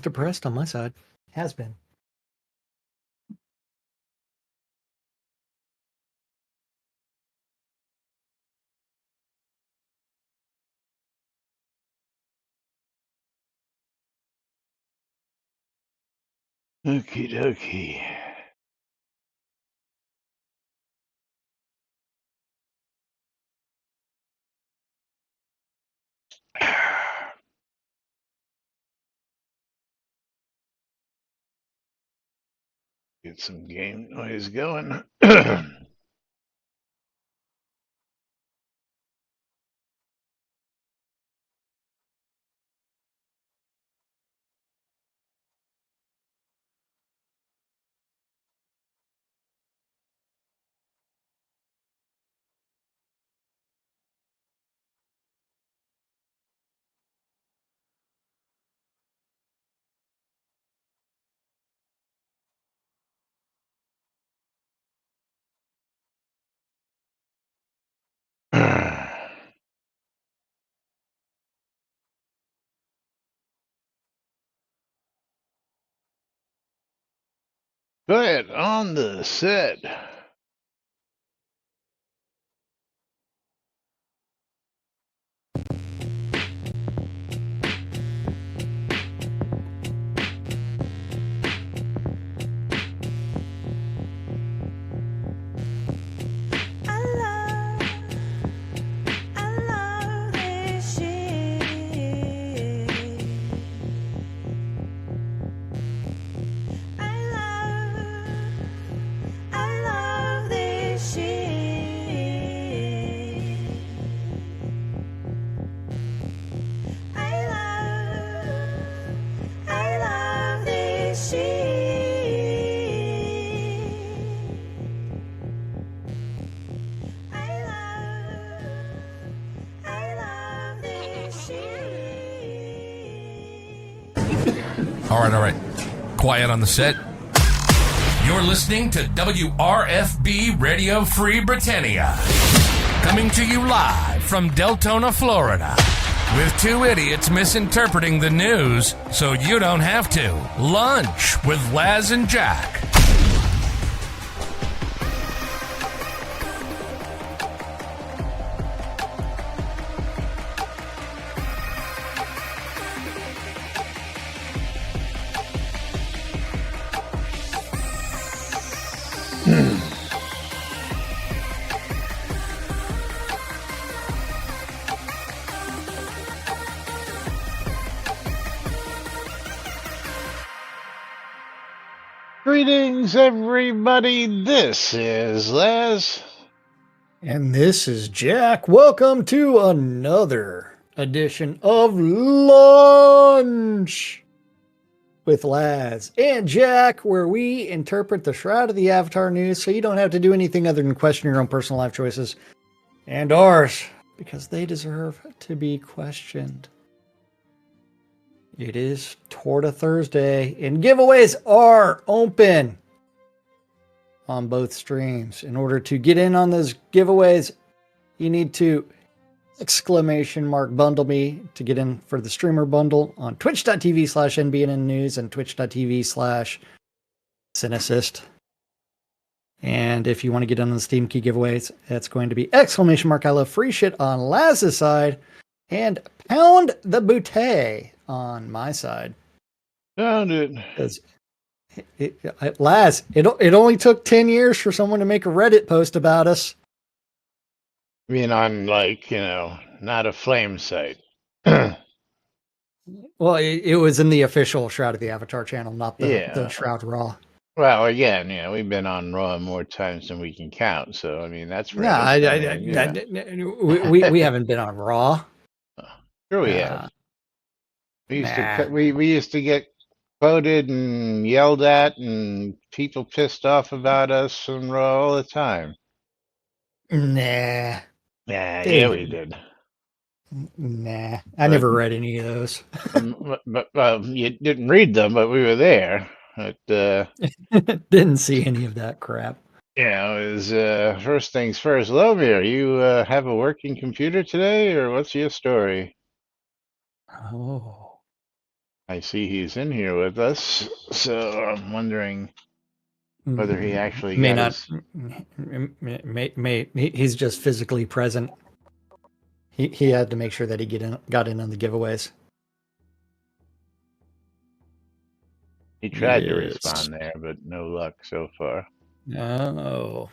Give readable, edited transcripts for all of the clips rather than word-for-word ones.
Depressed on my side. Has been. Okie dokie. Get some game noise going. Go ahead, on the set. All right. Quiet on the set. You're listening to WRFB Radio Free Britannia. Coming to you live from Deltona, Florida. With two idiots misinterpreting the news so you don't have to. Lunch with Laz and Jack. Greetings, everybody. This is Les. And this is Jack. Welcome to another edition of Lunch with Laz and Jack, where we interpret the Shroud of the Avatar news so you don't have to do anything other than question your own personal life choices and ours, because they deserve to be questioned. It is Torta Thursday, and giveaways are open on both streams. In order to get in on those giveaways, you need to !bundle me to get in for the streamer bundle on twitch.tv/NBNN news and twitch.tv/Cinesist. And if you want to get in on the Steam Key giveaways, it's going to be ! I love free shit on Laz's side and pound the bouteille on my side. Found it. Laz, it only took 10 years for someone to make a Reddit post about us. I mean, on, not a flame site. Well, it was in the official Shroud of the Avatar channel, not the Shroud Raw. Well, again, we've been on Raw more times than we can count, so, I mean, that's we haven't been on Raw. Sure we have. We used to get quoted and yelled at, and people pissed off about us on Raw all the time. Nah. Yeah, we did. Nah, I never read any of those. But you didn't read them, but we were there. Didn't see any of that crap. Yeah, it was first things first. Lomir, you have a working computer today, or what's your story? Oh. I see he's in here with us, so I'm wondering whether he actually may got not his. he's just physically present. He had to make sure that he got in on the giveaways. He tried to Yes. respond there, but no luck so far. Oh,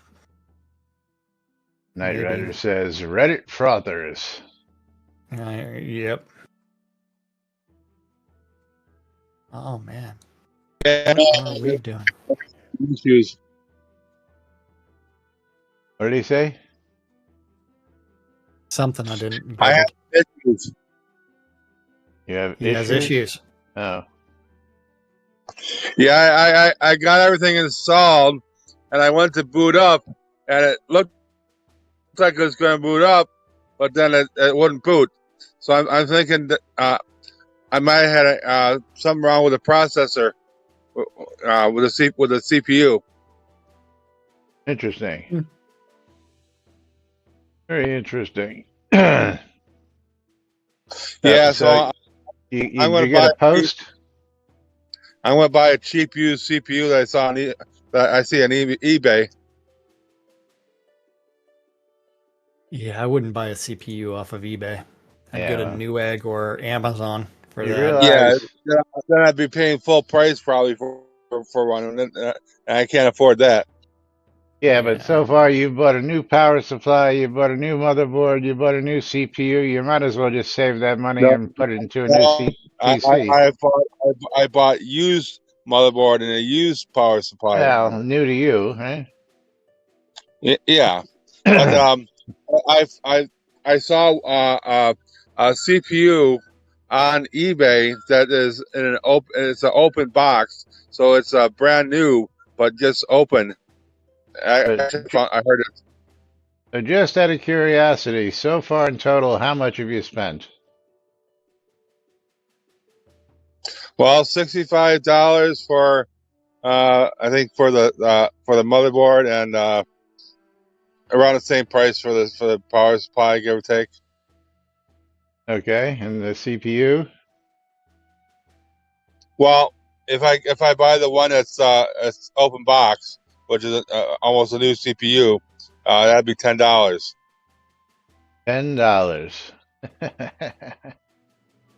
Knight maybe. Rider says Reddit frothers. Yep. Oh man, Yeah, what are we doing? issues. What did he say? Something I didn't I get have it. issues. You have He has issues. Oh, Yeah, I got everything installed, and I went to boot up, and it looked like it was going to boot up, but then it wouldn't boot. So I'm thinking that I might have had something wrong with the processor with the CPU. interesting. Hmm. Very interesting. Yeah, Yeah, so you, I'm going did to you get buy a post? I'm going to buy a cheap used CPU that I saw that I see on eBay. Yeah, I wouldn't buy a CPU off of eBay. I'd go to Yeah. Newegg or Amazon for You that. realize, Yeah, then I'd be paying full price probably for one, and I can't afford that. yeah, but Yeah. so far you bought a new power supply, you bought a new motherboard, you bought a new CPU. You might as well just save that money No, and put it into a new PC. I bought used motherboard and a used power supply. Well, new to you, right? Yeah, but I saw a CPU on eBay that is in an open. It's an open box, so it's brand new, but just open. But I heard it. so just out of curiosity, so far in total, how much have you spent? Well, $65 for I think for the motherboard, and around the same price for the power supply, give or take. Okay, and the CPU? Well, if I buy the one that's open box, which is almost a new CPU, that'd be $10. $10.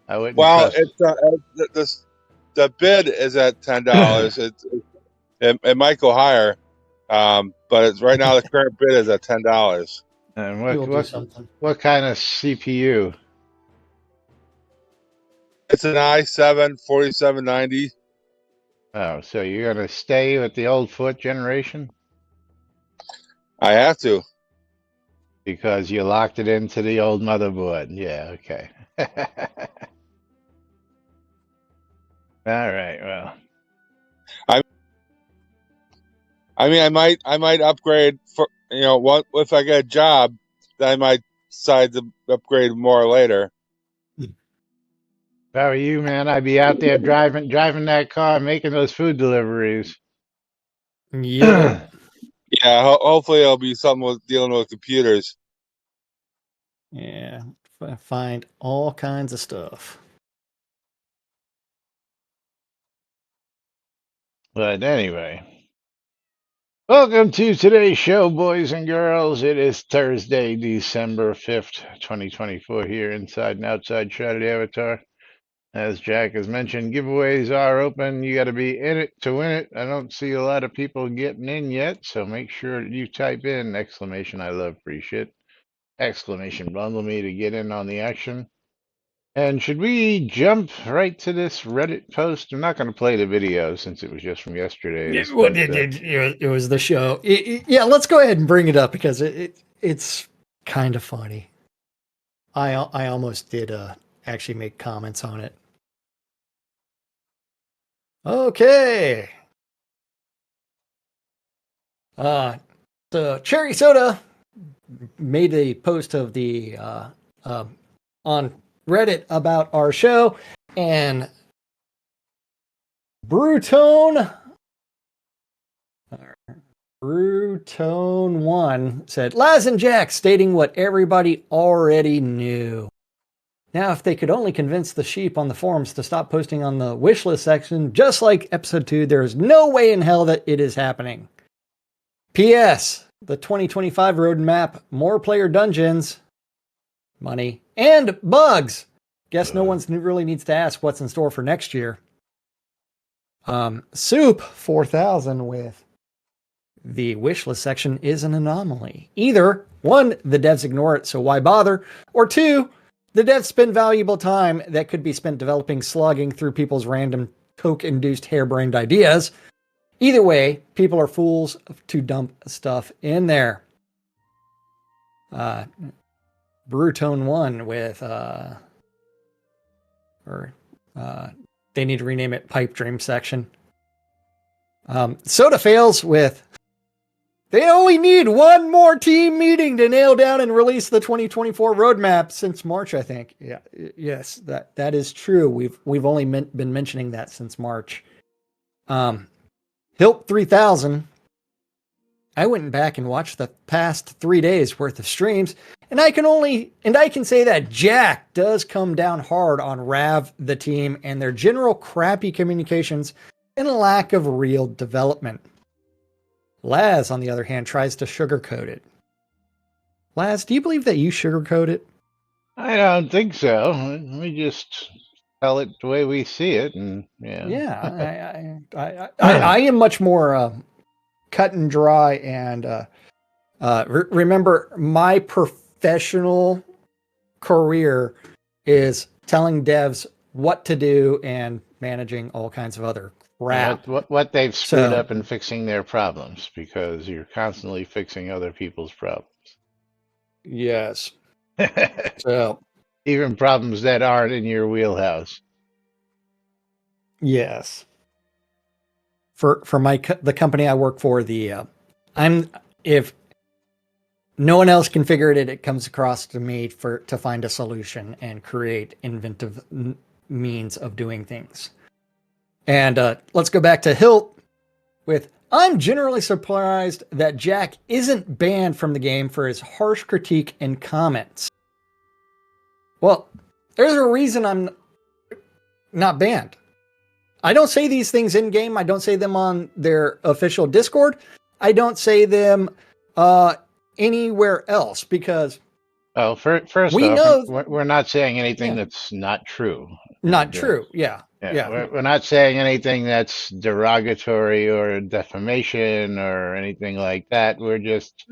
I wouldn't Well, trust. the bid is at $10. It might go higher, but it's right now the current bid is at $10. And We'll do something. what kind of CPU? It's an i7 4790. Oh, so you're gonna stay with the old foot generation I have to. because you locked it into the old motherboard. Yeah, okay. All right, well. I mean, I might upgrade for what if I get a job, then I might decide to upgrade more later. If I were you, man, I'd be out there driving that car, making those food deliveries. Yep. Yeah, hopefully it'll be something with dealing with computers. Yeah. Find all kinds of stuff. But anyway, welcome to today's show, boys and girls. It is Thursday, December 5th, 2024, here inside and outside Shroud of the Avatar. As Jack has mentioned, giveaways are open. You got to be in it to win it. I don't see a lot of people getting in yet, so make sure you type in exclamation I love free shit, exclamation bundle me to get in on the action. And should we jump right to this Reddit post? I'm not going to play the video since it was just from yesterday's. But, It was the show. Yeah, let's go ahead and bring it up because it's kind of funny. I almost did actually make comments on it. Okay. So Cherry Soda made a post of the on Reddit about our show, and Brutone 1 said Laz and Jack stating what everybody already knew. Now, if they could only convince the sheep on the forums to stop posting on the wish list section, just like episode 2, there is no way in hell that it is happening. P.S. The 2025 roadmap, more player dungeons, money, and bugs. Guess no one really needs to ask what's in store for next year. Soup 4000 with the wish list section is an anomaly. Either, 1, the devs ignore it, so why bother? Or 2, the devs spend valuable time that could be spent developing slogging through people's random coke-induced harebrained ideas. Either way, people are fools to dump stuff in there. Brutone 1 with, they need to rename it Pipe Dream section. Soda Fails with, they only need one more team meeting to nail down and release the 2024 roadmap since March, I think. Yeah, yes, that is true. We've only been mentioning that since March. Hilt 3000. I went back and watched the past 3 days worth of streams, and I can say that Jack does come down hard on Rav, the team, and their general crappy communications and a lack of real development. Laz, on the other hand, tries to sugarcoat it. Laz, do you believe that you sugarcoat it? I don't think so. We just tell it the way we see it, and Yeah, I am much more cut and dry, and remember, my professional career is telling devs what to do and managing all kinds of other crap. What they've screwed up and fixing their problems, because you're constantly fixing other people's problems. Yes. So even problems that aren't in your wheelhouse. Yes. For the company I work for, if no one else can figure it, it comes across to me to find a solution and create inventive means of doing things. And let's go back to Hilt with, I'm generally surprised that Jack isn't banned from the game for his harsh critique and comments. Well, there's a reason I'm not banned. I don't say these things in game. I don't say them on their official Discord. I don't say them anywhere else because. Oh, first off, we're not saying anything that's not true. Not true. Yeah. We're not saying anything that's derogatory or defamation or anything like that. We're just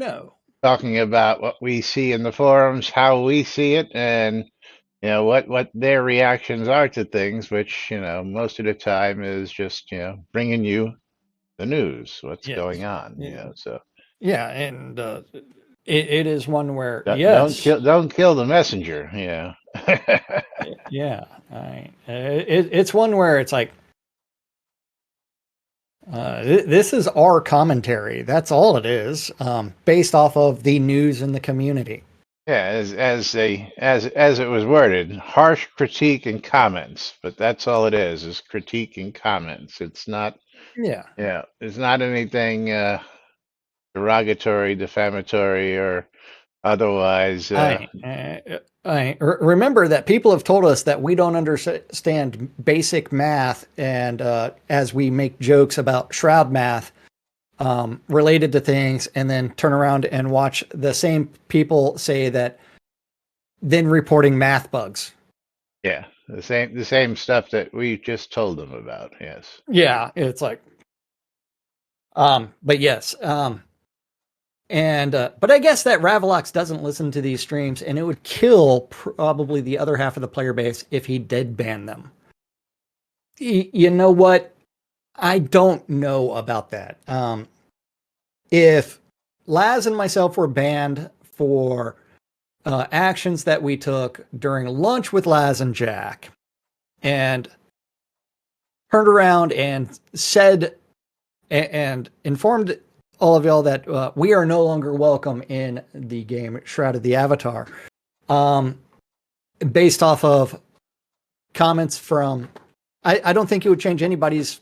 talking about what we see in the forums, how we see it, and what their reactions are to things, which most of the time is just bringing you the news, what's going on. So and it is one where don't kill the messenger. It's one where it's like this is our commentary. That's all it is, based off of the news in the community. Yeah, as it was worded, harsh critique and comments, but that's all it is critique and comments. It's not. It's not anything derogatory, defamatory, or otherwise. Remember that people have told us that we don't understand basic math, and as we make jokes about Shroud math related to things, and then turn around and watch the same people say that, then reporting math bugs. Yeah, the same stuff that we just told them about. Yes. Yeah, it's like, but yes, but I guess that Ravalox doesn't listen to these streams, and it would kill probably the other half of the player base if he did ban them. You know what? I don't know about that. If Laz and myself were banned for actions that we took during lunch with Laz and Jack, and turned around and said and informed all of y'all that we are no longer welcome in the game Shroud of the Avatar, based off of comments from, I don't think it would change anybody's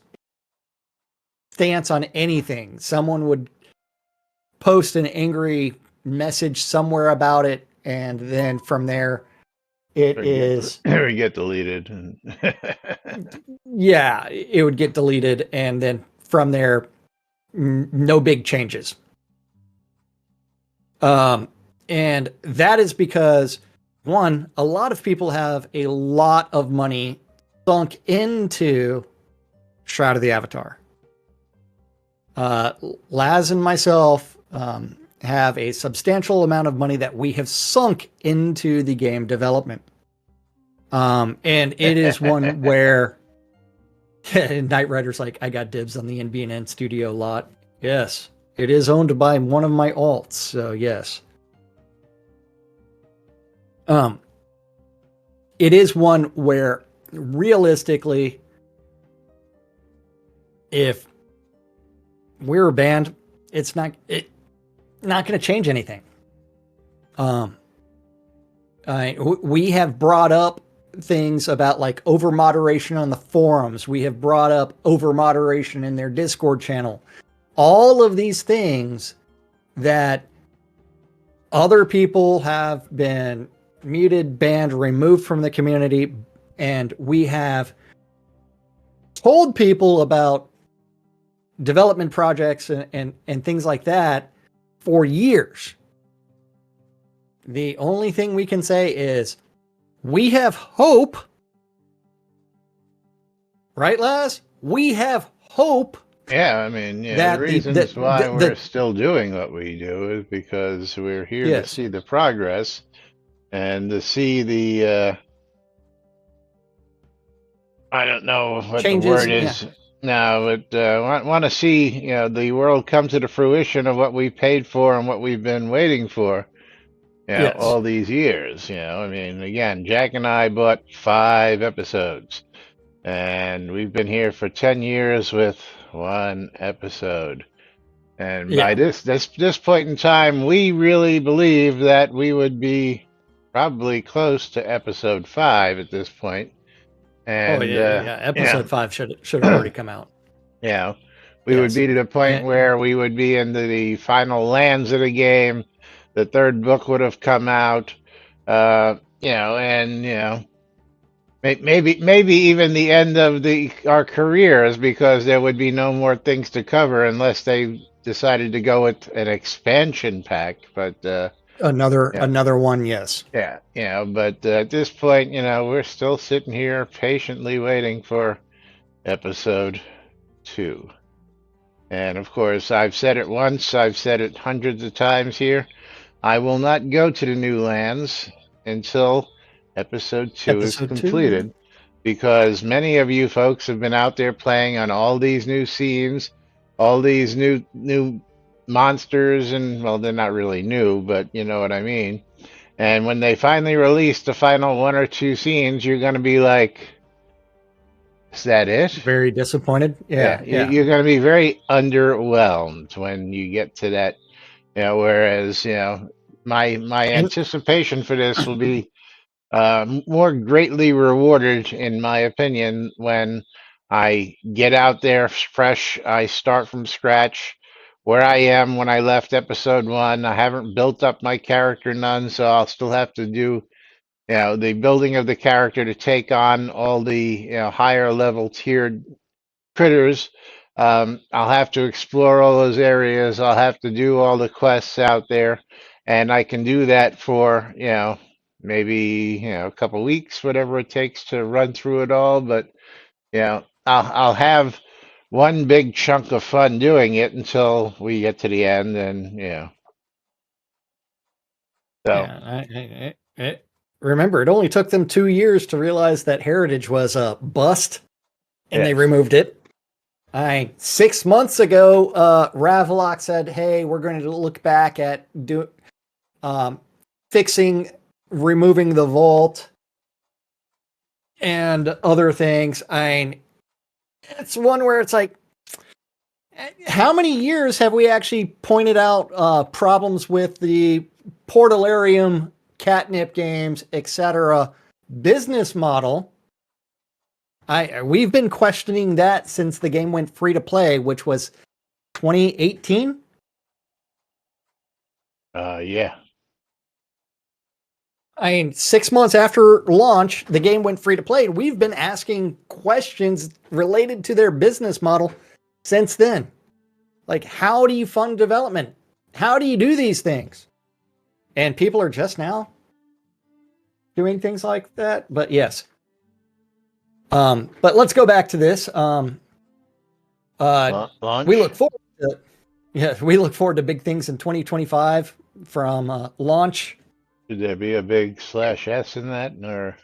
stance on anything. Someone would post an angry message somewhere about it, and then from there, It Or is, or get deleted. And yeah, it would get deleted, and then from there, no big changes. And that is because, one, a lot of people have a lot of money sunk into Shroud of the Avatar. Laz and myself have a substantial amount of money that we have sunk into the game development. And it is one where Knight Rider's like, I got dibs on the NBNN studio lot. Yes, it is owned by one of my alts, so yes. It is one where realistically, if we're a band, it's not going to change anything. We have brought up things about like over moderation on the forums. We have brought up over moderation in their Discord channel. All of these things that other people have been muted, banned, removed from the community, and we have told people about development projects and things like that for years. The only thing we can say is we have hope. Right, Laz? We have hope. Yeah, I mean, the reasons why we're still doing what we do is because we're here to see the progress and to see the, I don't know what changes, the word is. Yeah. No, but want to see, the world come to the fruition of what we paid for and what we've been waiting for, all these years. I mean, again, Jack and I bought 5 episodes, and we've been here for 10 years with 1 episode. And by this point in time, we really believe that we would be probably close to episode 5 at this point. And episode 5 should have already come out. Yeah, we would be to the point where we would be into the final lands of the game. The 3rd book would have come out, maybe even the end of our careers, because there would be no more things to cover unless they decided to go with an expansion pack. But another one, yes. Yeah, but at this point, we're still sitting here patiently waiting for episode 2. And of course, I've said it once, I've said it hundreds of times here. I will not go to the new lands until episode 2 is completed, because many of you folks have been out there playing on all these new scenes, all these new monsters, and well, they're not really new, but you know what I mean. And when they finally release the final 1 or 2 scenes, you're going to be like, is that it? Very disappointed. Yeah. You're going to be very underwhelmed when you get to that. Whereas, my anticipation for this will be more greatly rewarded, in my opinion, when I get out there fresh. I start from scratch where I am when I left episode 1. I haven't built up my character none, so I'll still have to do the building of the character to take on all the higher level tiered critters. I'll have to explore all those areas. I'll have to do all the quests out there, and I can do that for maybe a couple weeks, whatever it takes to run through it all. But I'll have one big chunk of fun doing it until we get to the end, and so. Remember, it only took them 2 years to realize that Heritage was a bust, and they removed it. 6 months ago, Ravelock said, "Hey, we're going to look back at removing the vault and other things." It's one where it's like, how many years have we actually pointed out problems with the Portalarium, Catnip games, etc. business model? We've been questioning that since the game went free to play, which was 2018. Yeah. I mean, 6 months after launch, the game went free to play. And we've been asking questions related to their business model since then. Like, how do you fund development? How do you do these things? And people are just now doing things like that. But yes. But let's go back to this. Launch? We look forward to we look forward to big things in 2025 from launch. Should there be a big /S in that, or?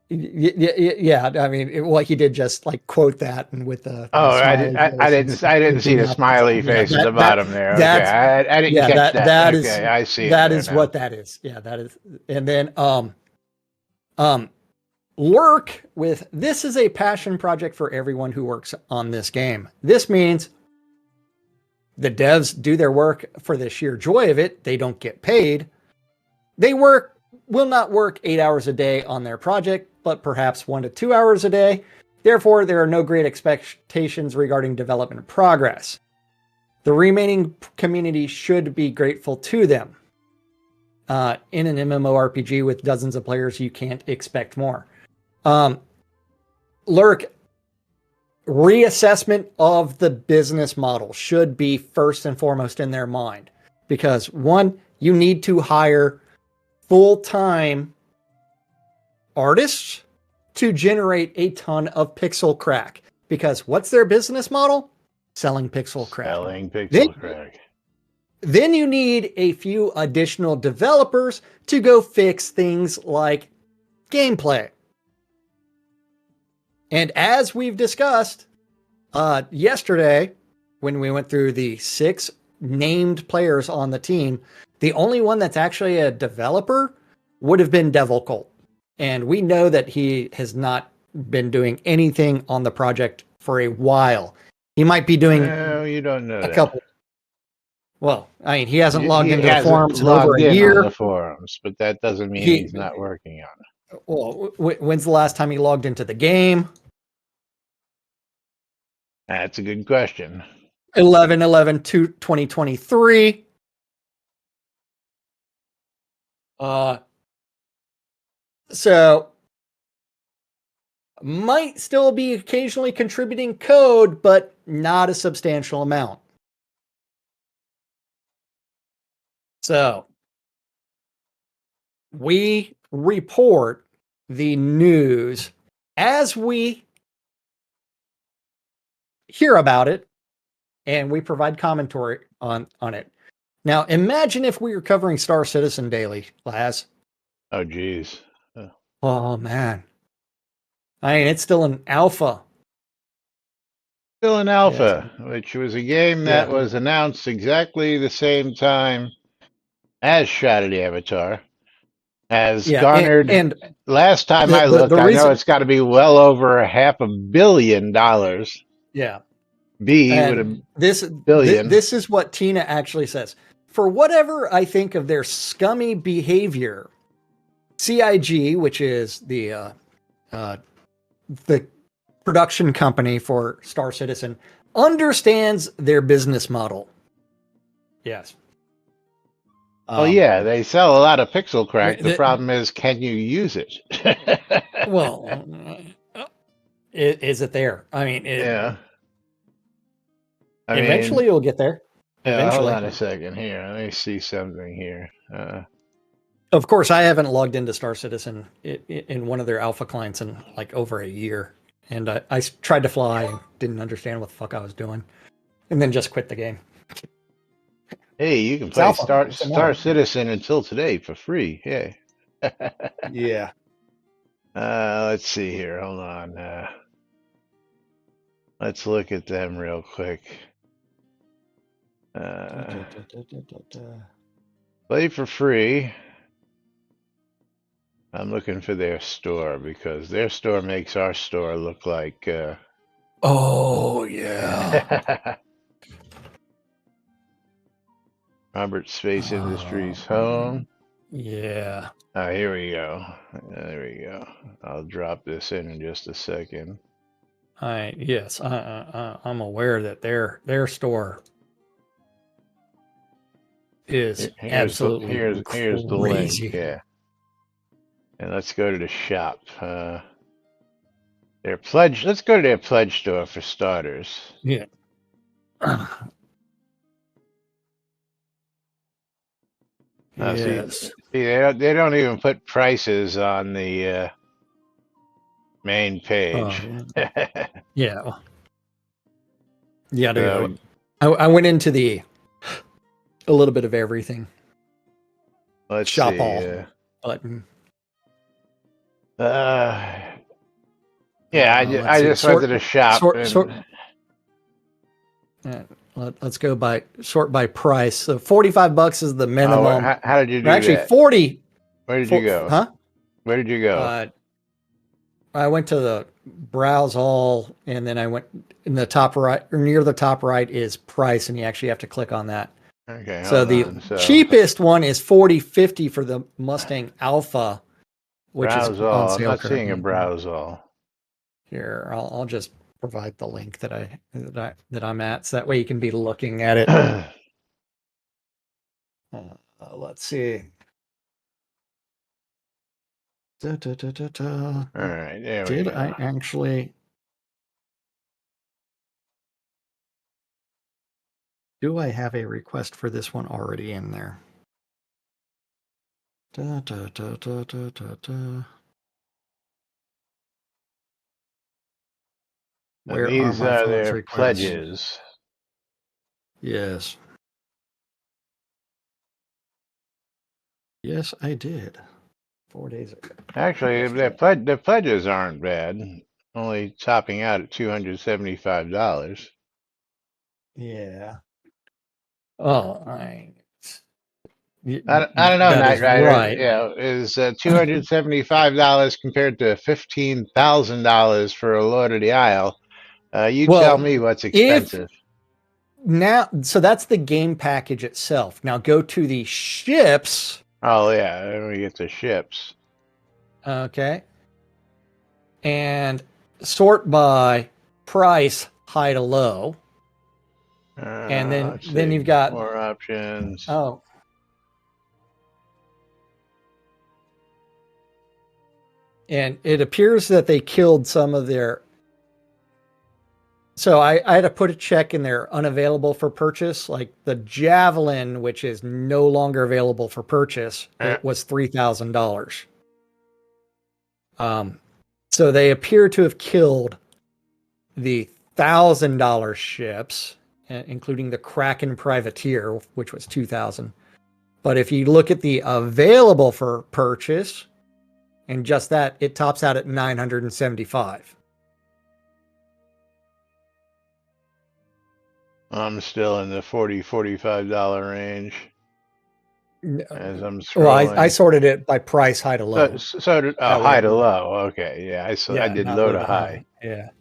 Yeah. I mean, well, he did just like quote that, and with the Oh, smiley I didn't see the smiley face at the bottom there. Okay, I didn't catch that. That okay, is I see. That is what that is. Yeah, that is. And then Lurk with this is a passion project for everyone who works on this game. This means the devs do their work for the sheer joy of it. They don't get paid. They will not work 8 hours a day on their project, but perhaps 1 to 2 hours a day. Therefore, there are no great expectations regarding development progress. The remaining community should be grateful to them. In an MMORPG with dozens of players, you can't expect more. Lurk, reassessment of the business model should be first and foremost in their mind. Because one, you need to hire full-time artists to generate a ton of pixel crack. Because what's their business model? Selling pixel crack. Selling pixel crack. Then you need a few additional developers to go fix things like gameplay. And as we've discussed yesterday, when we went through the 6 named players on the team, the only one that's actually a developer would have been Devil Cult. And we know that he has not been doing anything on the project for a while. He might be doing you don't know a couple. Well, I mean, he hasn't logged into the forums in logged over a in year. On the forums, but that doesn't mean he's not working on it. Well, when's the last time he logged into the game? That's a good question. 11/11/2023. So might still be occasionally contributing code, but not a substantial amount. So we report the news as we hear about it, and we provide commentary on it. Now, imagine if we were covering Star Citizen daily, Laz. Oh, geez. Oh, man. I mean, it's still an alpha. Still an alpha, which was a game that Yeah. was announced exactly the same time as Shroud of the Avatar. Has garnered, and last time I looked, I know it's got to be well over $500 million. Yeah. With a billion. This is what Tina actually says. For whatever I think of their scummy behavior, CIG, which is the production company for Star Citizen, understands their business model. Yes. Yeah, they sell a lot of pixel crack. The problem is, can you use it? Well, is it there? I mean, yeah. Eventually you'll get there. Hold on a second here. Let me see something here. Of course, I haven't logged into Star Citizen in one of their alpha clients in like over a year. And I tried to fly and didn't understand what the fuck I was doing. And then just quit the game. Hey, you can play Star Citizen until today for free. Yeah. Yeah. Let's see here. Hold on. Let's look at them real quick. Play for free. I'm looking for their store because their store makes our store look like. Oh yeah. Robert Space Industries home. Yeah. Here we go. There we go. I'll drop this in just a second. Yes, I'm aware that their store is absolutely here's the link. Yeah. And let's go to the shop. Their pledge. Let's go to their pledge store for starters. Yeah. See, Yes. they don't even put prices on the main Oh, page. yeah. Yeah. Yeah. So, I went into a little bit of everything. let's Shop see. all button. Yeah, Let's I see. just went to the shop and Let's go by sort by price. So $45 is the minimum. how did you do Actually, that? 40. Where did you go? Huh? Where did you go? I went to the browse all, and then I went in the top right, or near the top right is price, and you actually have to click on that. Okay, So hold the on. So, cheapest one is $40.50 for the Mustang Alpha, which is browse on all. I'm sale not seeing a currently. browse all. Here, I'll just provide the link that I'm at, so that way you can be looking at it. Let's see. All right, there we Did go. I actually? Do I have a request for this one already in there? So Where are these my are funds their requests? pledges. Yes. Yes, I did. 4 days ago. Actually, their pledges aren't bad. Only topping out at $275. Yeah. Oh, I don't know, that Knight is Rider. right. Is $275 compared to $15,000 for a Lord of the Isle? You tell Well, me what's if expensive. now, so that's the game package itself. Now go to the ships. Oh yeah, then we get the ships. Okay. And sort by price, high to low. And Let's then see. you've got More options. oh. And it appears that they killed some of their. So I had to put a check in there unavailable for purchase. Like the Javelin, which is no longer available for purchase, it was $3,000. So they appear to have killed the $1,000 ships, including the Kraken Privateer, which was 2,000. But if you look at the available for purchase, and just that, it tops out at 975. I'm still in the $45 range as I'm scrolling. Well, I sorted it by price, high to low. So high to low. Okay, yeah, I did not low to high. Yeah.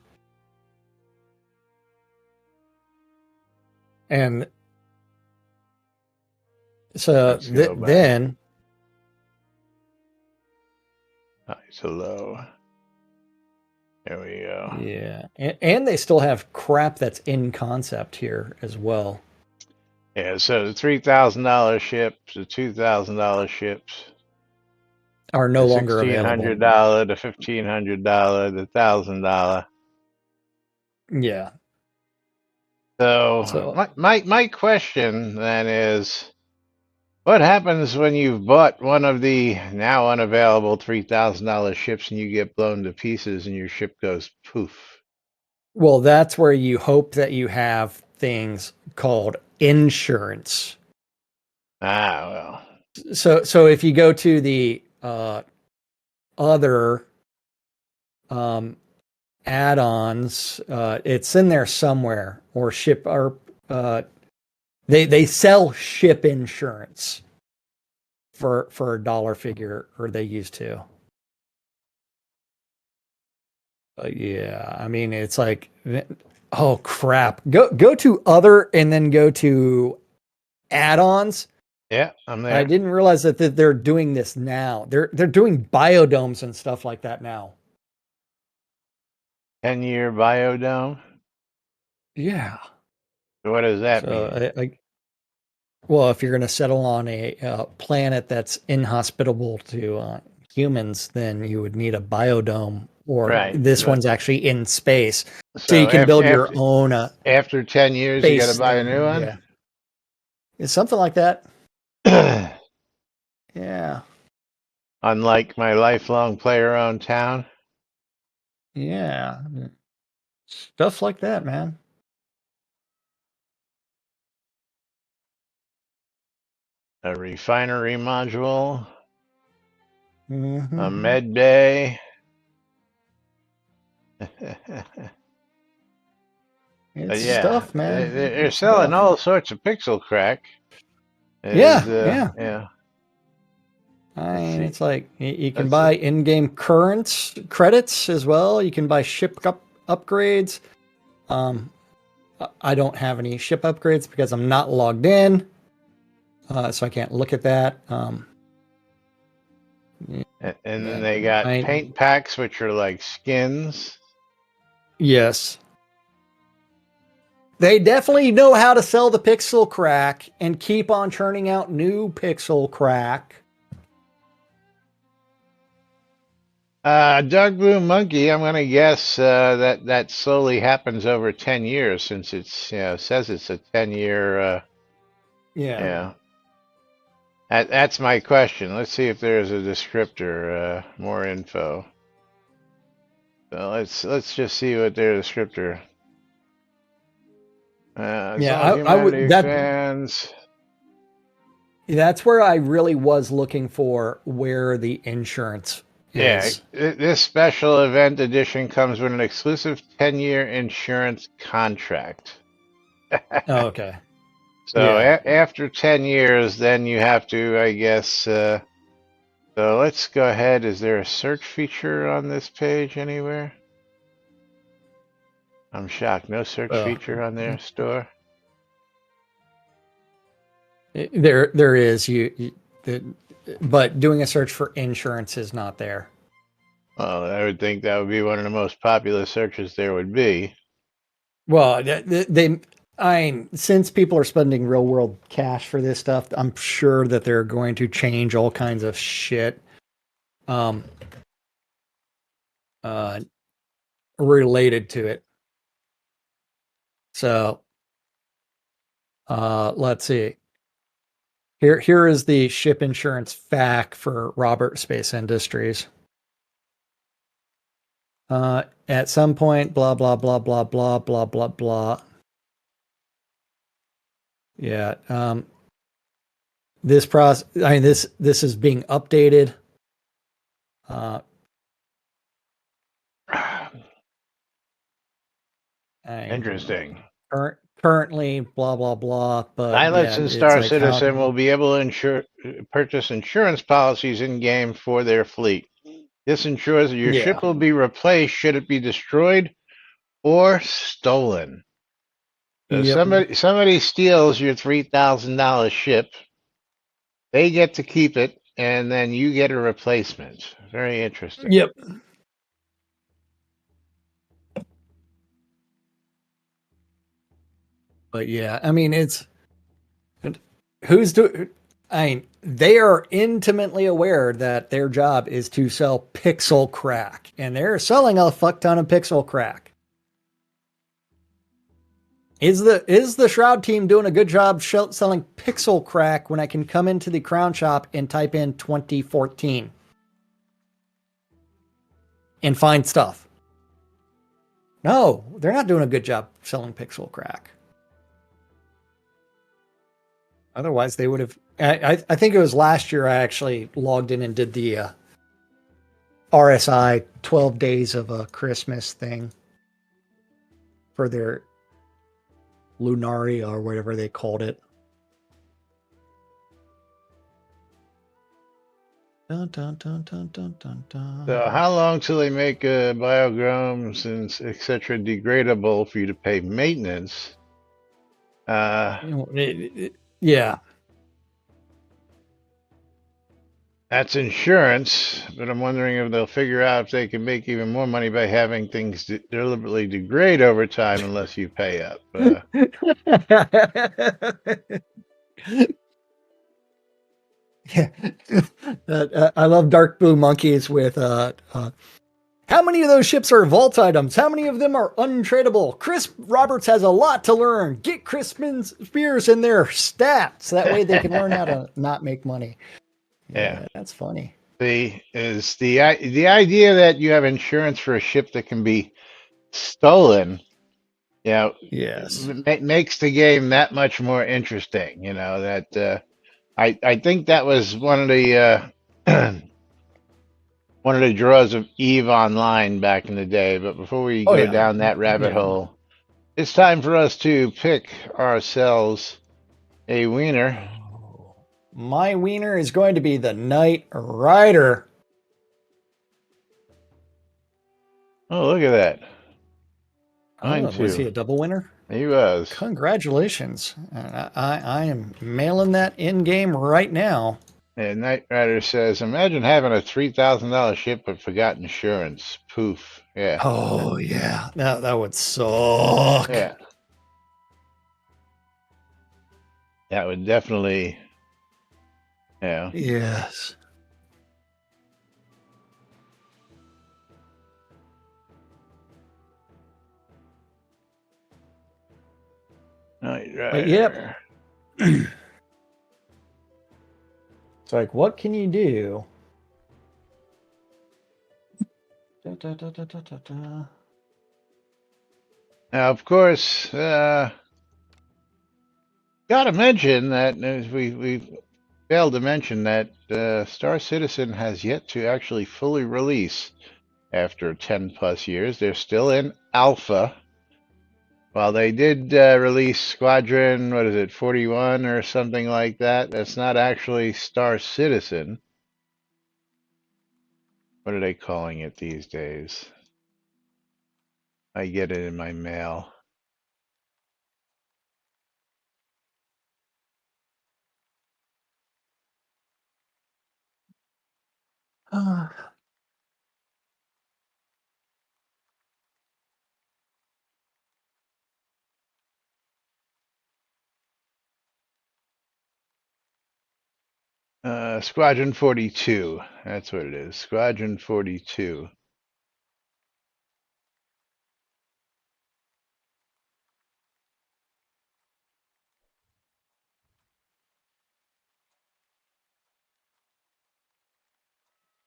And so then high to low. There we go. Yeah. And they still have crap that's in concept here as well. Yeah, so the $3,000 ships, the $2,000 ships are no longer available. $1,600, the $1,500, the $1,000. Yeah. So my question then is, what happens when you've bought one of the now unavailable $3,000 ships and you get blown to pieces and your ship goes poof? Well, that's where you hope that you have things called insurance. Well. So if you go to the other add-ons, it's in there somewhere, or ship, or they sell ship insurance for a dollar figure, or they used to. Yeah, I mean, it's like, oh crap. Go to other and then go to add-ons. Yeah, I'm there. I didn't realize that they're doing this now. They're doing biodomes and stuff like that now. 10-year biodome? Yeah. So what does that mean? Well, if you're going to settle on a planet that's inhospitable to humans, then you would need a biodome, or Right. this But, one's actually in space. So you so can build your after own after 10 years, you got to space buy a thing. new one. Yeah. It's something like that. Yeah. Unlike my lifelong player-owned town. Yeah. Stuff like that, man. A refinery module, a Mhm. med bay. It's Yeah, stuff, man. they're It's selling stuff. all sorts of pixel crack. Yeah, yeah. Yeah. I Let's mean, see. it's like you can Let's see. buy in-game currents credits as well. You can buy upgrades. Um, I don't have any ship upgrades because I'm not logged in, so I can't look at that. And then Yeah, they got I paint packs, which are like skins. yes, they definitely know how to sell the pixel crack and keep on churning out new pixel crack. Dark Blue Monkey, I'm gonna guess that slowly happens over 10 years, since it's says it's a 10-year. Yeah, Yeah, that's my question. Let's see if there's a descriptor, more info. So let's just see what their descriptor. As yeah. long as I humanity would that expands. that's where I really was looking for where the insurance Yeah, is. this special event edition comes with an exclusive 10-year insurance contract. Oh, okay. So Yeah. after 10 years, then you have to, I guess. So let's go ahead. Is there a search feature on this page anywhere? I'm shocked. No search feature on their store. There is but doing a search for insurance is not there. Well, I would think that would be one of the most popular searches there would be. Well, since people are spending real world cash for this stuff, I'm sure that they're going to change all kinds of shit um uh related to it. So let's see. Here is the ship insurance FAQ for Robert Space Industries. At some point, blah blah blah blah blah blah blah blah. Yeah. This process. I mean, this is being updated. Interesting. Currently, blah blah blah. But Pilots yeah, and it's Star like how. Citizen will be able to purchase insurance policies in game for their fleet. This ensures that your Yeah. ship will be replaced should it be destroyed or stolen. So Yep. somebody steals your $3,000 ship, they get to keep it, and then you get a replacement. Very interesting. Yep. But yeah, I mean, who's do. I mean, they are intimately aware that their job is to sell pixel crack, and they're selling a fuck ton of pixel crack. Is the Shroud team doing a good job selling pixel crack when I can come into the Crown Shop and type in 2014 and find stuff? No, they're not doing a good job selling pixel crack. Otherwise, they would have. I think it was last year I actually logged in and did the RSI 12 days of a Christmas thing for their Lunaria or whatever they called it. Dun, dun, dun, dun, dun, dun, dun. So how long till they make biogromes and etc. degradable for you to pay maintenance? Yeah. That's insurance, but I'm wondering if they'll figure out if they can make even more money by having things deliberately degrade over time unless you pay up. Yeah. I love Dark Blue Monkeys with how many of those ships are vault items? How many of them are untradeable? Chris Roberts has a lot to learn. Get Chris Spears in their stats. That way they can learn how to not make money. Yeah. Yeah, that's funny. The idea that you have insurance for a ship that can be stolen, you know, Yes. makes the game that much more interesting. You know that I think that was one of the one of the draws of Eve Online back in the day. But before we Oh go yeah. down that rabbit Yeah. hole, it's time for us to pick ourselves a wiener. Oh. My wiener is going to be the Knight Rider. Oh, look at that. Mine Oh, was he too. a double winner? He was. Congratulations. I am mailing that in game right now. And Knight Rider says, imagine having a $3,000 ship but forgot insurance. Poof. Yeah. Oh, yeah. That would suck. Yeah. That would definitely, yeah. Yes. Knight But yep. Rider. It's like, what can you do? Da, da, da, da, da, da, da. Now, of course, gotta mention that we failed to mention that Star Citizen has yet to actually fully release after 10 plus years. They're still in alpha. While they did release Squadron, what is it, 41 or something like that, that's not actually Star Citizen. What are they calling it these days? I get it in my mail. Squadron 42. That's what it is. Squadron 42.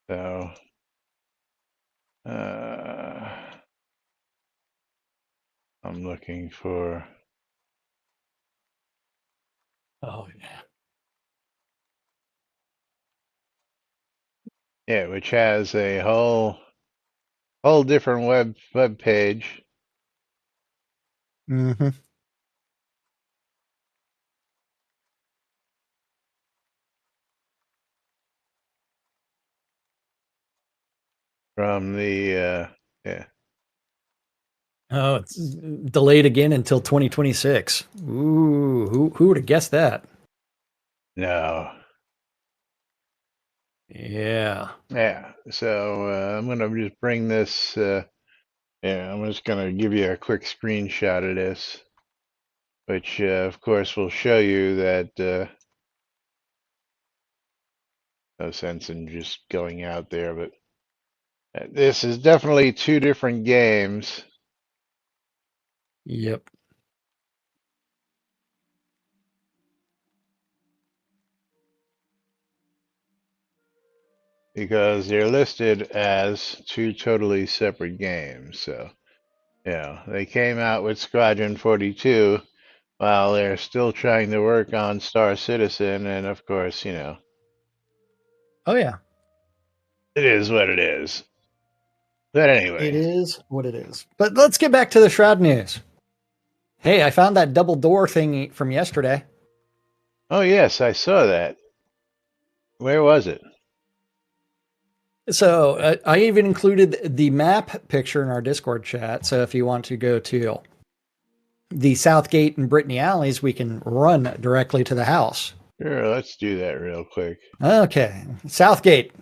So, I'm looking for. Oh, yeah. Yeah, which has a whole different web page. Mm-hmm. From the yeah. Oh, it's delayed again until 2026. Ooh, who would have guessed that? No. Yeah. Yeah. So I'm gonna just bring this. Yeah, I'm just gonna give you a quick screenshot of this, which of course will show you that no sense in just going out there, but this is definitely two different games. Yep. Because they're listed as two totally separate games. So, yeah, they came out with Squadron 42 while they're still trying to work on Star Citizen, and of course, Oh, yeah. it is what it is. But It anyway, is what it is. But let's get back to the Shroud news. Hey, I found that double door thing from yesterday. oh yes, I saw that. Where was it? So I even included the map picture in our Discord chat. So if you want to go to the Southgate and Brittany alleys, we can run directly to the house. Sure, let's do that real quick. Okay. Southgate,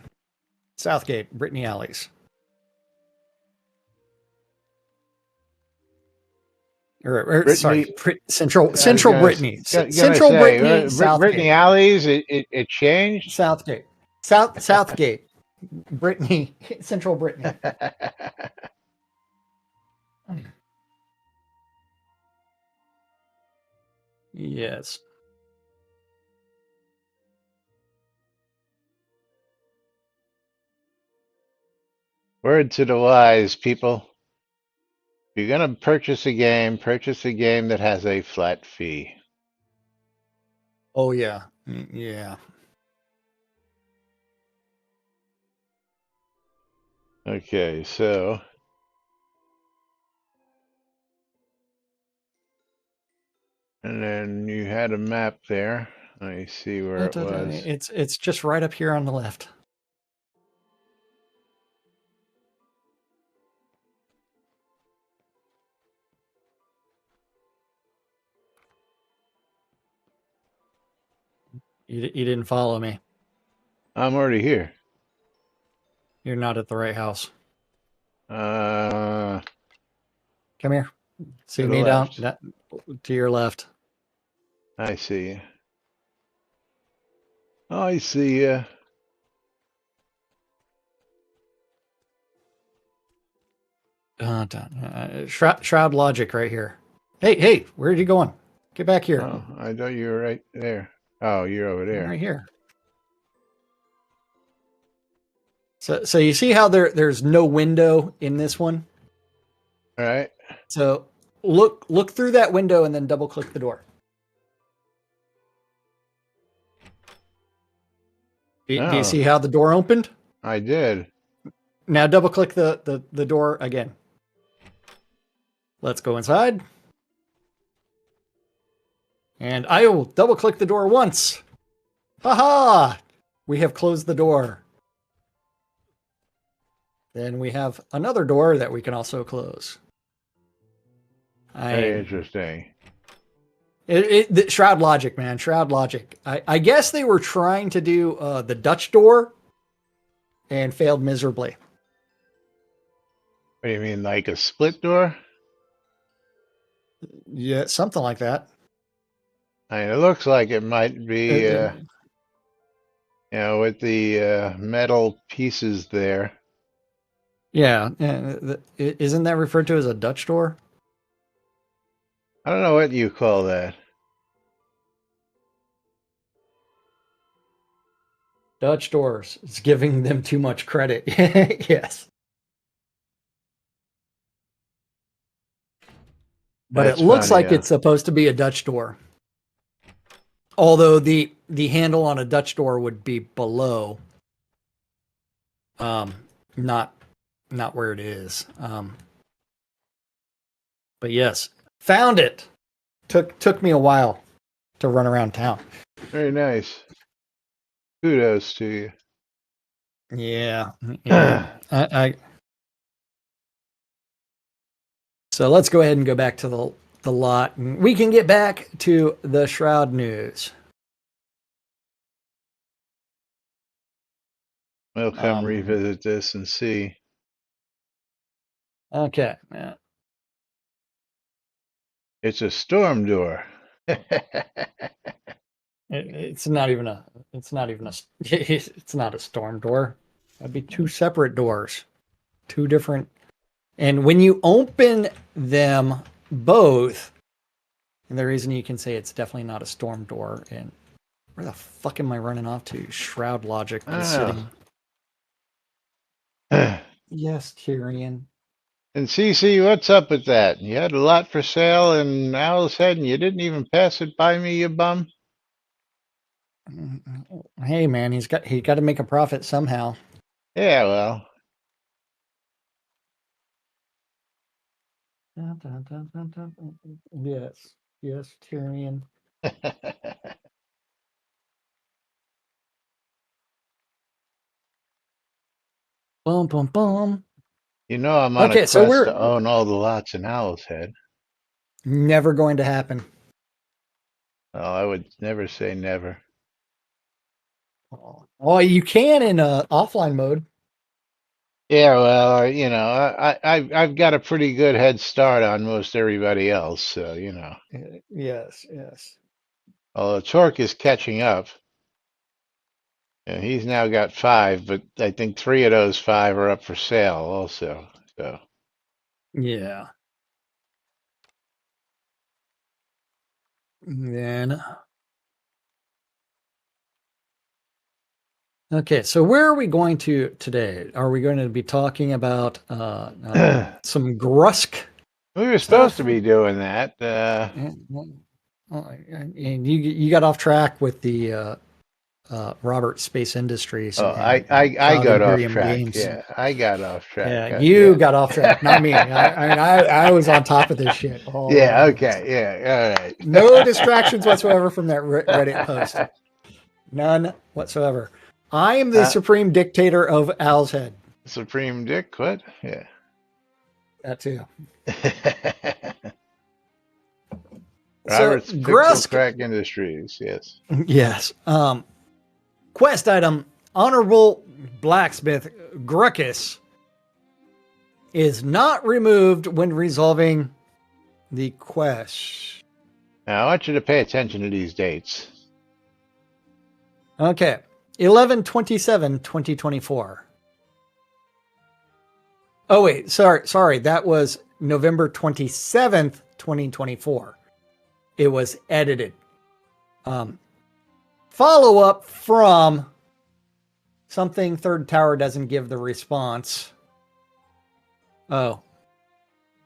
Brittany alleys. Sorry, Brittany. Central Brittany, Gonna Central say Brittany, Brittany Southgate, Alley's. It changed. Southgate, Southgate, Brittany, Central Brittany. Yes. Word to the wise, people. If you're gonna purchase a game that has a flat fee. Oh yeah, yeah. Okay, so and then you had a map there. Let me see where it was. It's just right up here on the left. You didn't follow me. I'm already here. You're not at the right house. Uh, Come here. See To the me down left. to your left. I see you. I see you. Shroud logic right here. Hey, where are you going? Get back here. Oh, I thought you were right there. Oh, you're over I'm there. right here. So you see how there's no window in this one? All right. So look through that window and then double click the door. Do you Oh. see how the door opened? I did. Now double click the door again. Let's go inside. And I will double click the door once. Haha! We have closed the door. Then we have another door that we can also close. Very interesting. Shroud logic, man. Shroud logic. I guess they were trying to do the Dutch door and failed miserably. What do you mean, like a split door? Yeah, something like that. I mean, it looks like it might be, with the metal pieces there. Yeah. Isn't that referred to as a Dutch door? I don't know what you call that. Dutch doors. It's giving them too much credit. Yes. But That's it looks funny, like it's supposed to be a Dutch door. Although the handle on a Dutch door would be below. Not where it is. But yes, found it. Took me a while to run around town. Very nice. Kudos to you. Yeah. So let's go ahead and go back to the lot. And we can get back to the Shroud news. We'll come revisit this and see. Okay. Yeah. It's a storm door. It's not even a it's not a storm door. That'd be two separate doors. Two different. And when you open them both, and the reason you can say it's definitely not a storm door, and where the fuck am I running off to? Shroud logic is sitting. Yes, Tyrion. And CC, what's up with that? You had a lot for sale in Owl's Head and you didn't even pass it by me, you bum? Hey man, he got to make a profit somehow. Yeah, well. Yes, Tyrion. Boom, boom, boom. You know I'm on a quest to own all the lots in Owl's Head. Never going to happen. Well, I would never say never. Oh, you can in offline mode. Yeah, well, I've got a pretty good head start on most everybody else, so Yes, yes. Although Torque is catching up, and he's now got 5, but I think 3 of those 5 are up for sale also. So, Yeah. Then okay, so where are we going to today? Are we going to be talking about some Grusk we were supposed to stuff? be doing that. And you got off track with the Robert Space Industries Oh, and I Cloud got off Imperium track. Games. Yeah, I got off track. Yeah, Yeah. you got off track, not me. I mean, I was on top of this shit all Yeah, along. okay. Yeah, all No right. distractions whatsoever from that Reddit post. None whatsoever. I am the uh, supreme dictator of Owl's Head. Supreme Dick, what? Yeah. That too. So Robert's Pixel Grusk, Crack Industries, yes. yes. Quest item: Honorable Blacksmith Gruckus is not removed when resolving the quest. Now, I want you to pay attention to these dates. Okay. 11/27/2024. Oh wait, sorry. That was November 27th, 2024. It was edited. Follow up from something third tower doesn't give the response. Oh,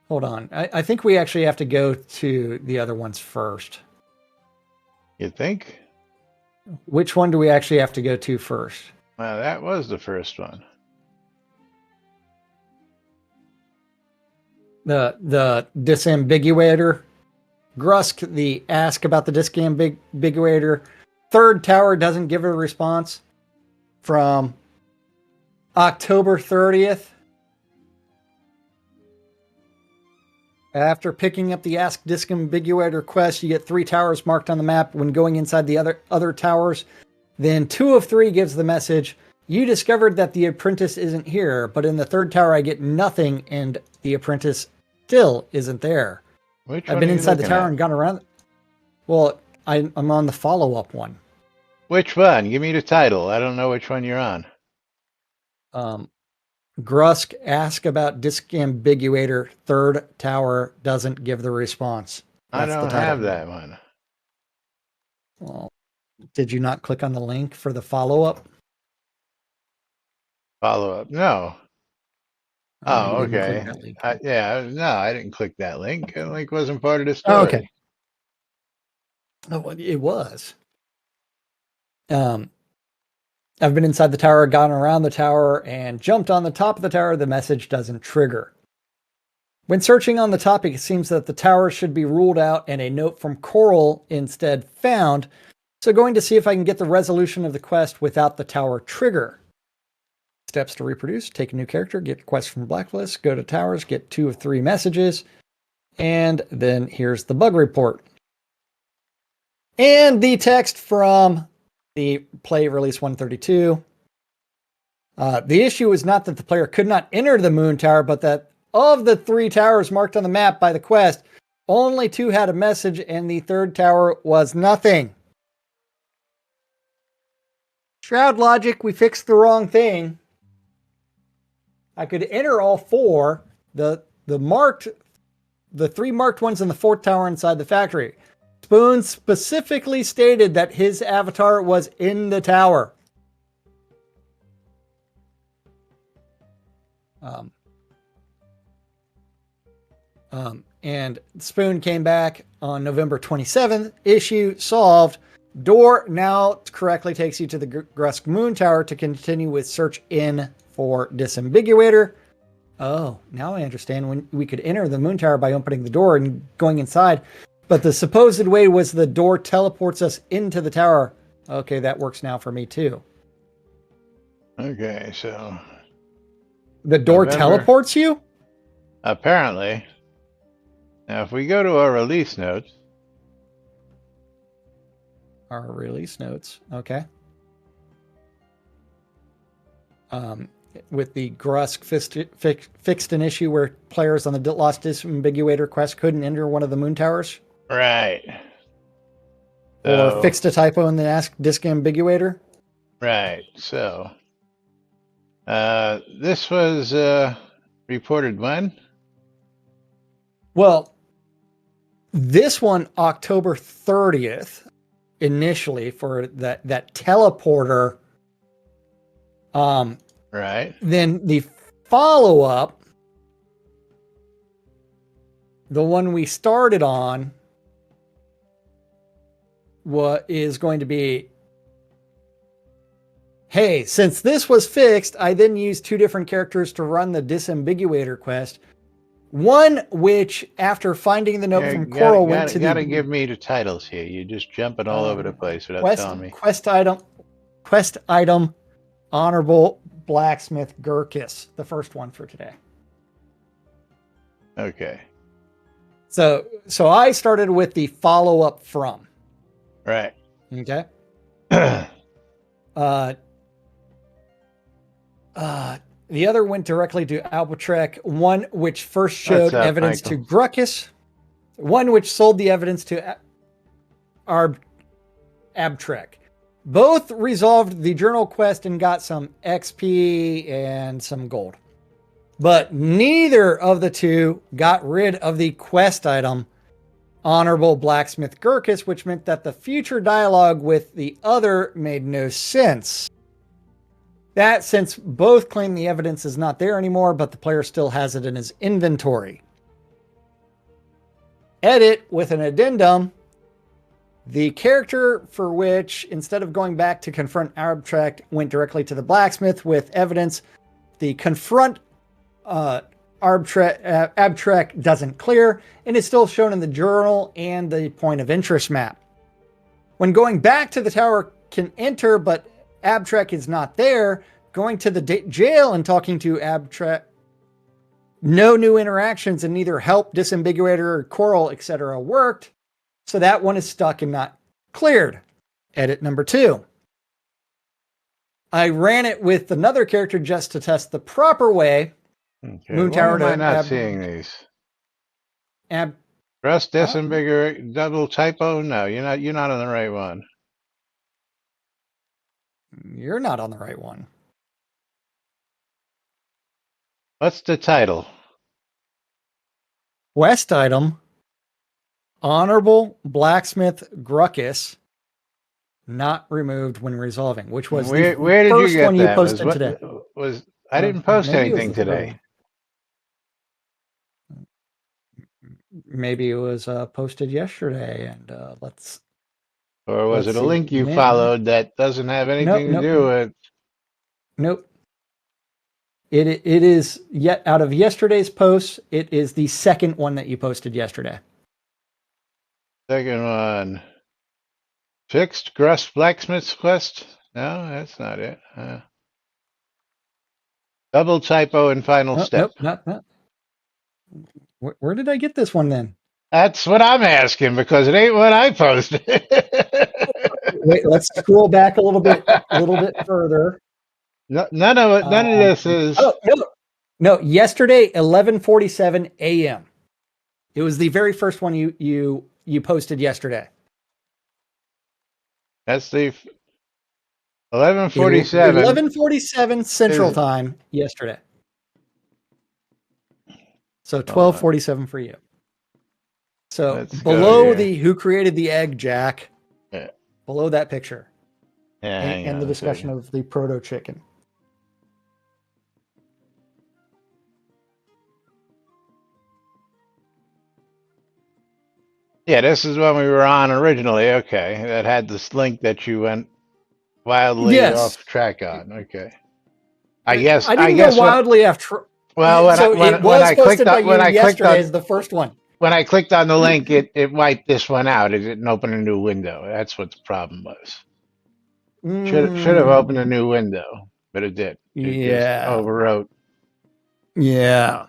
hold on. I think we actually have to go to the other ones first. You think? Which one do we actually have to go to first? Well, that was the first one. The disambiguator. Grusk, the ask about the disambiguator. Third tower doesn't give a response from October 30th. After picking up the Ask Disambiguator quest, you get 3 towers marked on the map. When going inside the other towers, then 2 of 3 gives the message, you discovered that the apprentice isn't here, but in the third tower I get nothing and the apprentice still isn't there. Which I've one been are you inside the looking tower at? and gone around. Well, I'm on the follow-up one. Which one? Give me the title. I don't know which one you're on. Grusk, ask about disambiguator. Third tower doesn't give the response. I That's the don't title. have that one. Well, did you not click on the link for the follow-up? Follow up. No. You Oh, didn't click okay. that link. No, I didn't click that link. The link wasn't part of the Oh, story. okay. Oh, well, it was. I've been inside the tower, gone around the tower, and jumped on the top of the tower. The message doesn't trigger. When searching on the topic, it seems that the tower should be ruled out and a note from Coral instead found. So going to see if I can get the resolution of the quest without the tower trigger. Steps to reproduce: take a new character, get quest from Blacklist, go to towers, get 2 of 3 messages, and then here's the bug report. And the text from the play release 132. The issue is not that the player could not enter the moon tower, but that of the 3 towers marked on the map by the quest, only 2 had a message and the third tower was nothing. Shroud logic, we fixed the wrong thing. I could enter all 4. The 3 marked ones in the 4th tower inside the factory. Spoon specifically stated that his avatar was in the tower. And Spoon came back on November 27th. Issue solved. Door now correctly takes you to the Grusk Moon Tower to continue with search in for disambiguator. Oh, now I understand when we could enter the Moon Tower by opening the door and going inside. But the supposed way was the door teleports us into the tower. Okay, that works now for me too. Okay, so The door November. teleports you? Apparently. Now, if we go to our release notes. Our release notes. Okay. with the Grusk fixed an issue where players on the Lost Disambiguator quest couldn't enter one of the moon towers, Right. or So, fixed a typo in the Disambiguator. right. So, this was reported when? Well, this one October 30th initially for that teleporter. Right. Then the follow-up, the one we started on, what is going to be, hey, since this was fixed, I then used two different characters to run the Disambiguator quest. One which, after finding the note from Coral, went to gotta give me the titles here. You're just jumping all over the place without telling me. Quest item, Honorable Blacksmith Gurkis, the first one for today. Okay. So I started with the follow-up from. Right. Okay. The other went directly to Albatrek, one which first showed evidence to Gruckus, one which sold the evidence to Abtrek. Both resolved the journal quest and got some XP and some gold. But neither of the two got rid of the quest item, Honorable Blacksmith Gurkis, which meant that the future dialogue with the other made no sense. That, since both claim the evidence is not there anymore, but the player still has it in his inventory. Edit with an addendum. The character for which, instead of going back to confront Abtrek, went directly to the blacksmith with evidence. The confront Abtrek doesn't clear, and is still shown in the journal and the point of interest map. When going back to the tower can enter, but Abtrek is not there, going to the jail and talking to Abtrek. No new interactions, and neither help, Disambiguator, or Coral, etc. worked. So that one is stuck and not cleared. Edit number 2. I ran it with another character just to test the proper way. Okay. Moon Why Tower am to I not seeing these? Ab. Rust Disambiguate double typo? No, you're not on the right one. You're not on the right one. What's the title? Quest item, Honorable Blacksmith Gruckus, not removed when resolving, which was where the did first you get one that? you posted today. I didn't post Maybe it was anything the third today. one. Maybe it was posted yesterday, and let's. Or was Let's it a see. link you followed that doesn't have anything to do with? Nope. It is yet out of yesterday's posts. It is the second one that you posted yesterday. Second one. Fixed Gruss Blacksmith's Quest? No, that's not it. Double typo in final step. Nope, not. Where did I get this one then? That's what I'm asking, because it ain't what I posted. Wait, let's scroll back a little bit further. None of this is. Oh, no. Yesterday, 11:47 a.m. It was the very first one you posted yesterday. That's the 11:47. 11:47 Central Time yesterday. So 12:47 for you. So below the who created the egg, Jack. Yeah. Below that picture. Yeah, and the discussion of the proto chicken. Yeah, this is when we were on originally. Okay, that had this link that you went wildly off track on. Okay, I guess I didn't go wildly off track. Well, when I clicked on the first one. When I clicked on the link, it wiped this one out. It didn't open a new window. That's what the problem was. Should have opened a new window, but it did. It just overwrote. Yeah,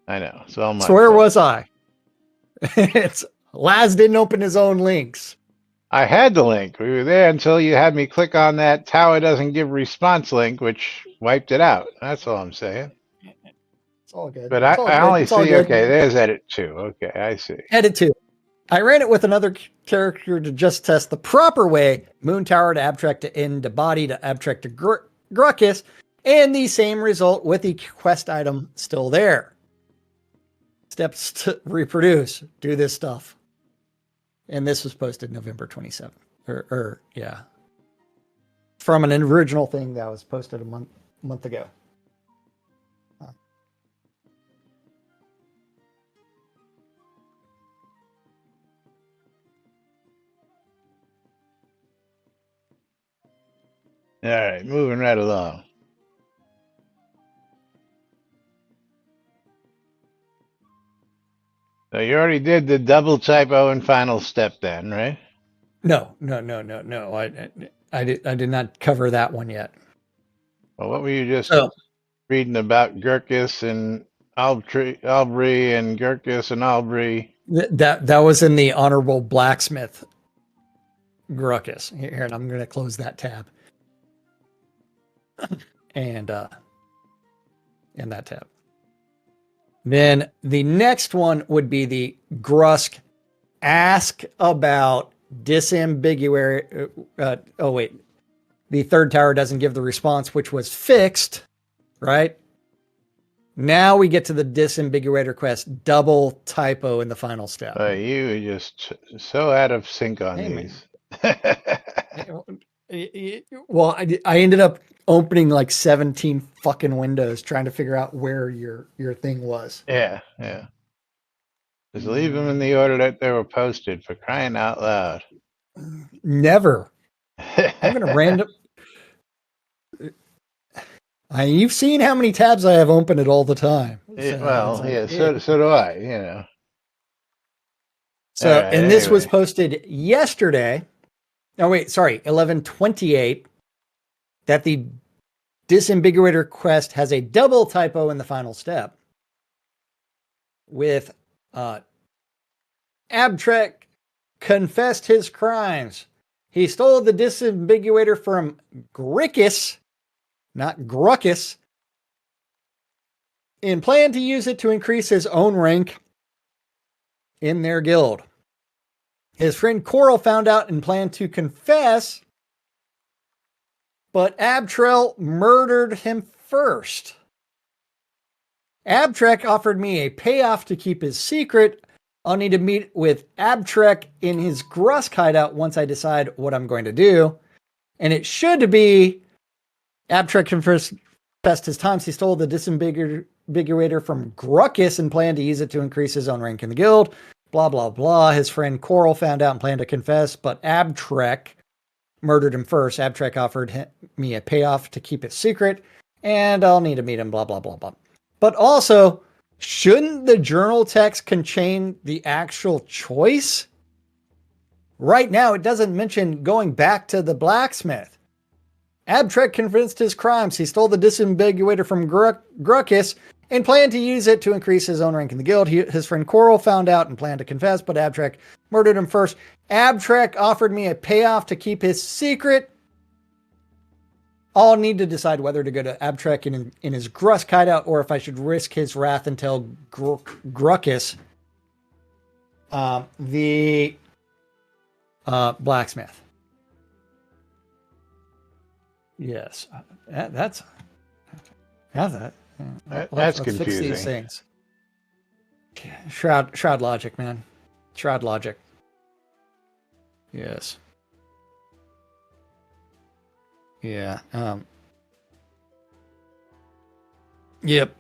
I know. So where was I? It's Laz didn't open his own links. I had the link. We were there until you had me click on that tower doesn't give response link, which wiped it out. That's all I'm saying. It's all good. But It's all I good. only It's all see, good. okay, there's edit 2. Okay, I see. Edit 2. I ran it with another character to just test the proper way. Moon Tower to abstract to end to body to abstract to Gruckus. And the same result with the quest item still there. Steps to reproduce. Do this stuff. And this was posted November 27th. Yeah. From an original thing that was posted a month ago. All right, moving right along. So you already did the double typo and final step then, right? No. I did not cover that one yet. Well, what were you just So reading about Gurkus and Albry and Gurkus and Albry? that was in the Honorable Blacksmith Gruckus. Here, and I'm going to close that tab. And that tab. Then the next one would be the Grusk ask about disambiguary. The third tower doesn't give the response, which was fixed, right? Now we get to the disambiguator quest, double typo in the final step. You are just so out of sync on these. Well, I ended up opening like 17 fucking windows trying to figure out where your thing was. Yeah. Just leave them in the order that they were posted, for crying out loud. Never. I'm gonna random. You've seen how many tabs I have open it all the time. So do I. You know. So, right, and this was anyway. posted yesterday. Oh wait, sorry, 11/28. That the disambiguator quest has a double typo in the final step. With Abtrek confessed his crimes. He stole the disambiguator from Grickus, not Gruckus, and planned to use it to increase his own rank in their guild. His friend Coral found out and planned to confess, but Abtrel murdered him first. Abtrek offered me a payoff to keep his secret. I'll need to meet with Abtrek in his Grusk hideout once I decide what I'm going to do. And it should be Abtrek confessed his times. He stole the disambiguator from Gruckus and planned to use it to increase his own rank in the guild. Blah, blah, blah. His friend Coral found out and planned to confess, but Abtrek murdered him first. Abtrek offered me a payoff to keep it secret, and I'll need to meet him, blah, blah, blah, blah. But also, shouldn't the journal text contain the actual choice? Right now, it doesn't mention going back to the blacksmith. Abtrek confessed his crimes. He stole the disambiguator from Gruckus and planned to use it to increase his own rank in the guild. His friend Coral found out and planned to confess, but Abtrek murdered him first. Abtrek offered me a payoff to keep his secret. I'll need to decide whether to go to Abtrek in his Grusk hideout or if I should risk his wrath and tell Gruckus, the blacksmith. Yes, that's That's confusing. Fix these things. Shroud logic, man. Shroud logic. Yes. Yeah. Yep.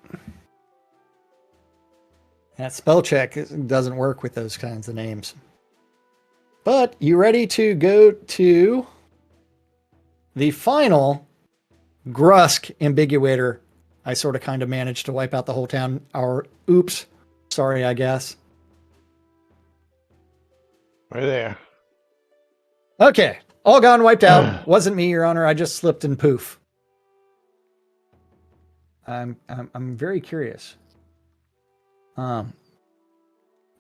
That spell check doesn't work with those kinds of names. But you ready to go to the final Grusk ambiguator? I sort of kind of managed to wipe out the whole town. Oops. Sorry, I guess. We're there. Okay. All gone, wiped out. Wasn't me, Your Honor. I just slipped and poof. I'm very curious.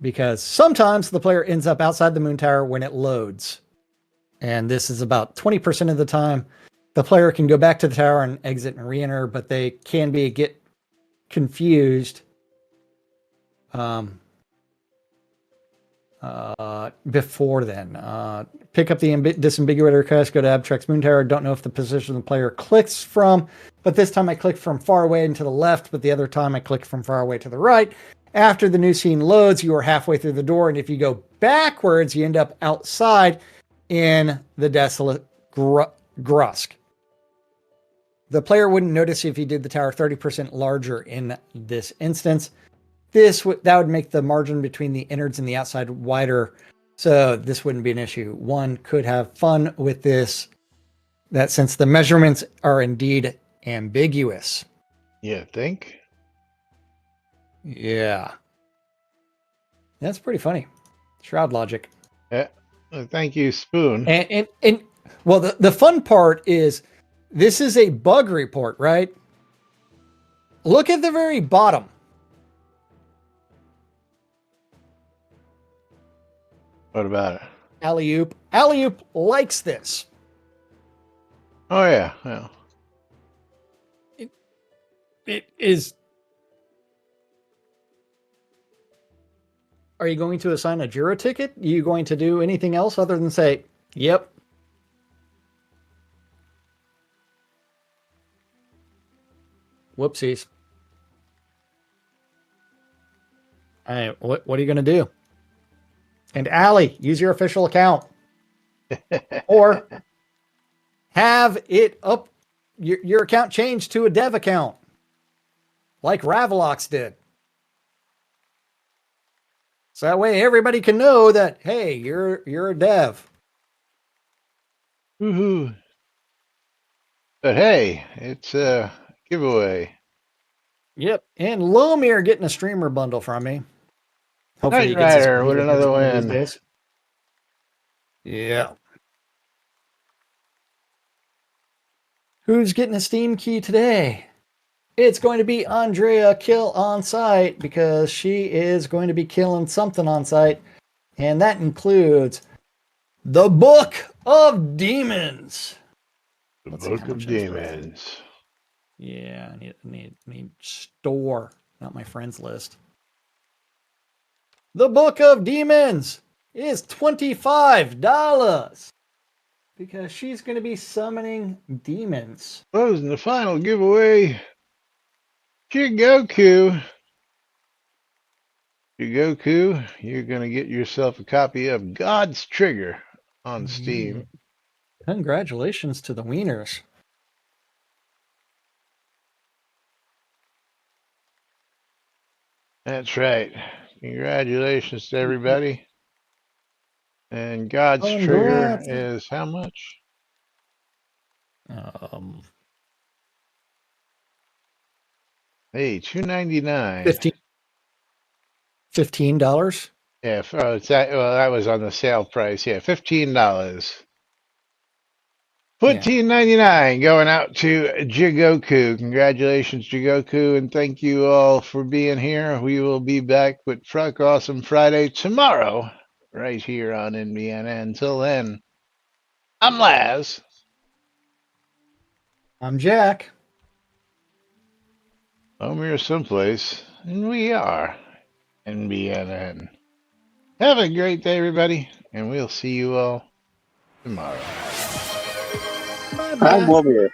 Because sometimes the player ends up outside the moon tower when it loads. And this is about 20% of the time. The player can go back to the tower and exit and re-enter, but they can get confused before then. Pick up the disambiguator quest, go to Abstract's Moon Tower. Don't know if the position the player clicks from, but this time I clicked from far away and to the left, but the other time I clicked from far away to the right. After the new scene loads, you are halfway through the door, and if you go backwards, you end up outside in the desolate Grusk. The player wouldn't notice if you did the tower 30% larger in this instance. That would make the margin between the innards and the outside wider, so this wouldn't be an issue. One could have fun with this, that since the measurements are indeed ambiguous. You think? Yeah. That's pretty funny. Shroud logic. Yeah. Well, thank you, Spoon. And well, the fun part is this is a bug report, right? Look at the very bottom. What about it? Alley-oop. Alley-oop likes this. Oh, yeah. Well, It is. Are you going to assign a Jura ticket? Are you going to do anything else other than say, yep? Whoopsies. Hey, what are you going to do? And Allie, use your official account. Or have it up, your account changed to a dev account. Like Ravelox did. So that way everybody can know that, hey, you're a dev. woohoo. But hey, it's a giveaway. Yep. And Lomir getting a streamer bundle from me. Hopefully Knight Rider with another these win. days. Yeah. Who's getting a Steam key today? It's going to be Andrea Kill on site because she is going to be killing something on site. And that includes the Book of Demons. The Let's see Book how of much that's worth. Demons. Yeah, I need store, not my friends list. The Book of Demons is $25 because she's going to be summoning demons. Closing the final giveaway. Jigoku. Jigoku, you're going to get yourself a copy of God's Trigger on Steam. Congratulations to the wieners. That's right. Congratulations to everybody. And God's Trigger Congrats. is how much? Hey, $2.99. $15. Yeah, that was on the sale price. Yeah, $15. $14.99 going out to Jigoku. Congratulations, Jigoku, and thank you all for being here. We will be back with Truck Awesome Friday tomorrow, right here on NBNN. Until then, I'm Laz. I'm Jack. We're someplace, and we are NBNN. Have a great day, everybody, and we'll see you all tomorrow. Bye-bye. I'm over here.